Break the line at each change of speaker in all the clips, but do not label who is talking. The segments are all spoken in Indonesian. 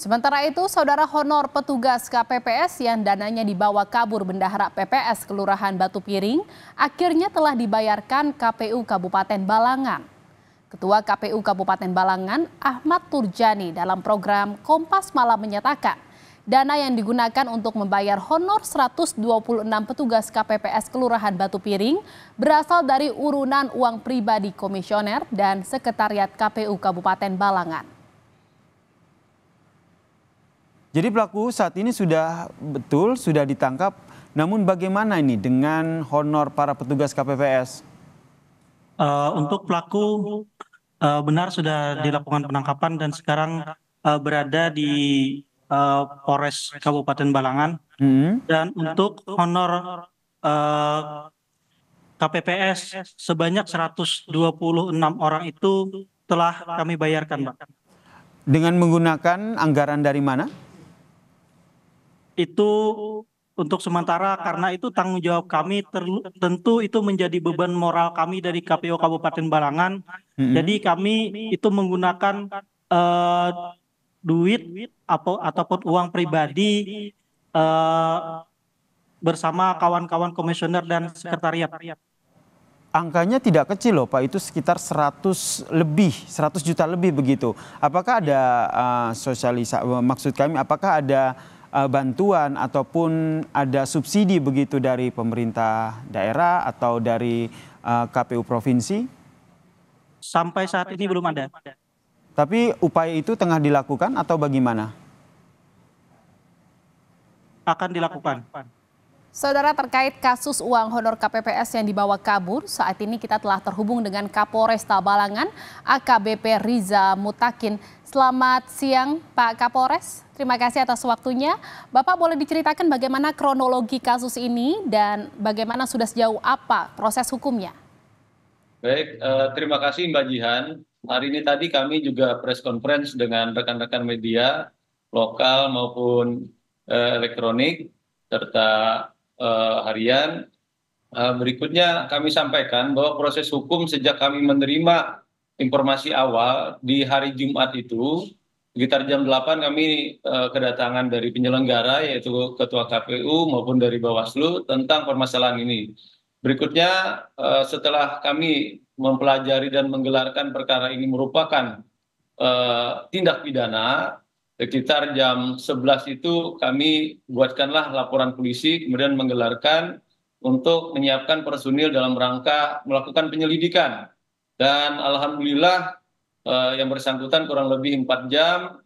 Sementara itu, saudara honor petugas KPPS yang dananya dibawa kabur bendahara PPS Kelurahan Batu Piring akhirnya telah dibayarkan KPU Kabupaten Balangan. Ketua KPU Kabupaten Balangan, Ahmad Turjani, dalam program Kompas Malam menyatakan, dana yang digunakan untuk membayar honor 126 petugas KPPS Kelurahan Batu Piring berasal dari urunan uang pribadi komisioner dan Sekretariat KPU Kabupaten Balangan.
Jadi pelaku saat ini sudah ditangkap, namun bagaimana ini dengan honor para petugas KPPS?
Untuk pelaku benar sudah dilakukan penangkapan dan sekarang berada di Polres Kabupaten Balangan. Dan untuk honor KPPS sebanyak 126 orang itu telah kami bayarkan, Pak.
Dengan menggunakan anggaran dari mana?
Itu untuk sementara karena itu tanggung jawab kami, tentu itu menjadi beban moral kami dari KPU Kabupaten Balangan. Jadi kami itu menggunakan duit ataupun uang pribadi bersama kawan-kawan komisioner dan sekretariat.
Angkanya tidak kecil loh Pak, itu sekitar 100 juta lebih begitu. Apakah ada sosialisasi, maksud kami apakah ada bantuan ataupun ada subsidi begitu dari pemerintah daerah atau dari KPU provinsi?
Sampai saat ini belum ada.
Tapi upaya itu tengah dilakukan atau bagaimana?
Akan dilakukan.
Saudara, terkait kasus uang honor KPPS yang dibawa kabur, saat ini kita telah terhubung dengan Kapolresta Balangan, AKBP Riza Mutakin. Selamat siang Pak Kapolres, terima kasih atas waktunya. Bapak boleh diceritakan bagaimana kronologi kasus ini dan bagaimana sudah sejauh apa proses hukumnya?
Baik, terima kasih Mbak Jihan. Hari ini tadi kami juga press conference dengan rekan-rekan media lokal maupun elektronik serta harian. Berikutnya kami sampaikan bahwa proses hukum sejak kami menerima informasi awal di hari Jumat itu sekitar jam 8 kami kedatangan dari penyelenggara yaitu Ketua KPU maupun dari Bawaslu tentang permasalahan ini. Berikutnya setelah kami mempelajari dan menggelarkan perkara ini merupakan tindak pidana, sekitar jam 11 itu kami buatkanlah laporan polisi kemudian menggelarkan untuk menyiapkan personil dalam rangka melakukan penyelidikan. Dan alhamdulillah yang bersangkutan kurang lebih 4 jam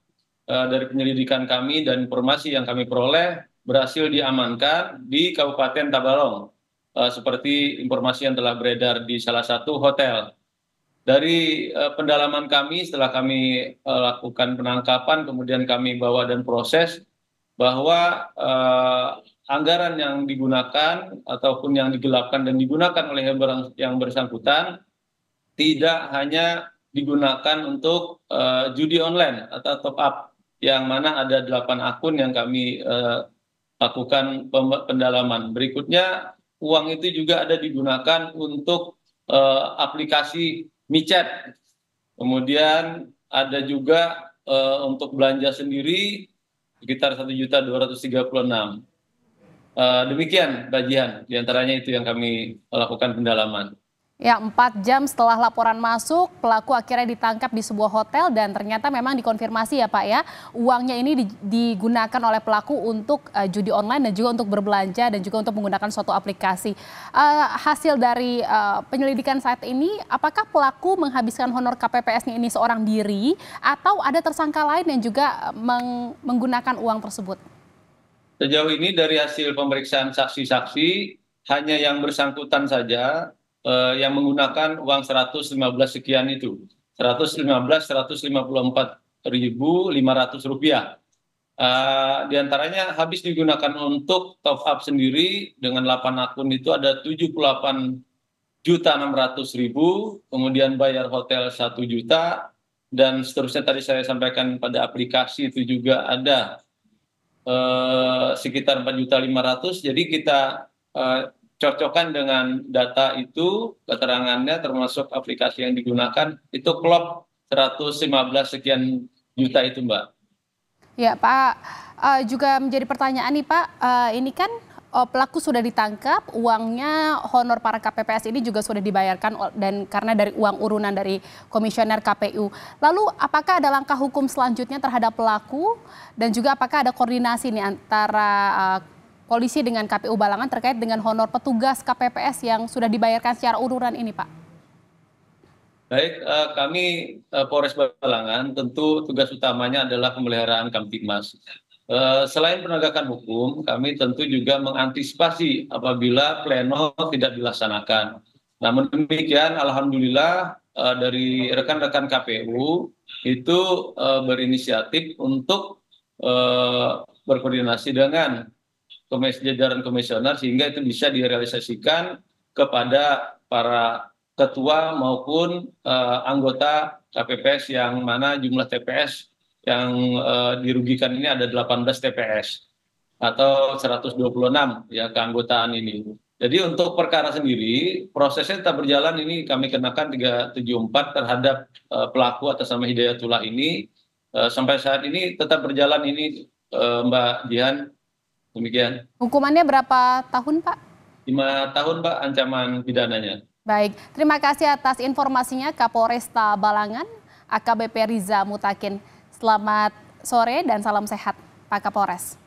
dari penyelidikan kami dan informasi yang kami peroleh berhasil diamankan di Kabupaten Tabalong. Seperti informasi yang telah beredar di salah satu hotel. Dari pendalaman kami setelah kami lakukan penangkapan kemudian kami bawa dan proses bahwa anggaran yang digunakan ataupun yang digelapkan dan digunakan oleh yang bersangkutan tidak hanya digunakan untuk judi online atau top up, yang mana ada 8 akun yang kami lakukan pendalaman. Berikutnya, uang itu juga ada digunakan untuk aplikasi micet. Kemudian ada juga untuk belanja sendiri sekitar 1.236.000. Demikian Mbak Jihan, diantaranya itu yang kami lakukan pendalaman.
Ya, 4 jam setelah laporan masuk, pelaku akhirnya ditangkap di sebuah hotel dan ternyata memang dikonfirmasi ya Pak ya, uangnya ini digunakan oleh pelaku untuk judi online dan juga untuk berbelanja dan juga untuk menggunakan suatu aplikasi. Hasil dari penyelidikan saat ini, apakah pelaku menghabiskan honor KPPS-nya ini seorang diri atau ada tersangka lain yang juga menggunakan uang tersebut?
Sejauh ini dari hasil pemeriksaan saksi-saksi, hanya yang bersangkutan saja yang menggunakan uang 115 sekian itu, 154.500 rupiah. Di antaranya habis digunakan untuk top up sendiri dengan 8 akun itu ada 78.600.000, kemudian bayar hotel 1 juta, dan seterusnya tadi saya sampaikan pada aplikasi itu juga ada sekitar 4.500.000. Jadi kita cocokkan dengan data itu, keterangannya termasuk aplikasi yang digunakan, itu klop 115 sekian juta itu Mbak.
Ya Pak, juga menjadi pertanyaan nih Pak, ini kan pelaku sudah ditangkap, uangnya honor para KPPS ini juga sudah dibayarkan dan karena dari uang urunan dari komisioner KPU. Lalu apakah ada langkah hukum selanjutnya terhadap pelaku dan juga apakah ada koordinasi nih antara polisi dengan KPU Balangan terkait dengan honor petugas KPPS yang sudah dibayarkan secara urunan ini Pak?
Baik, kami Polres Balangan tentu tugas utamanya adalah pemeliharaan Kamtibmas. Selain penegakan hukum, kami tentu juga mengantisipasi apabila pleno tidak dilaksanakan. Namun demikian, alhamdulillah dari rekan-rekan KPU itu berinisiatif untuk berkoordinasi dengan jajaran komisioner sehingga itu bisa direalisasikan kepada para ketua maupun anggota KPPS yang mana jumlah TPS yang dirugikan ini ada 18 TPS atau 126 ya keanggotaan ini. Jadi untuk perkara sendiri prosesnya tetap berjalan, ini kami kenakan 374 terhadap pelaku atas nama Hidayatullah ini sampai saat ini tetap berjalan ini Mbak Jihan, demikian.
Hukumannya berapa tahun Pak?
5 tahun Pak ancaman pidananya.
Baik, terima kasih atas informasinya Kapolresta Balangan, AKBP Riza Mutakin. Selamat sore dan salam sehat Pak Kapolres.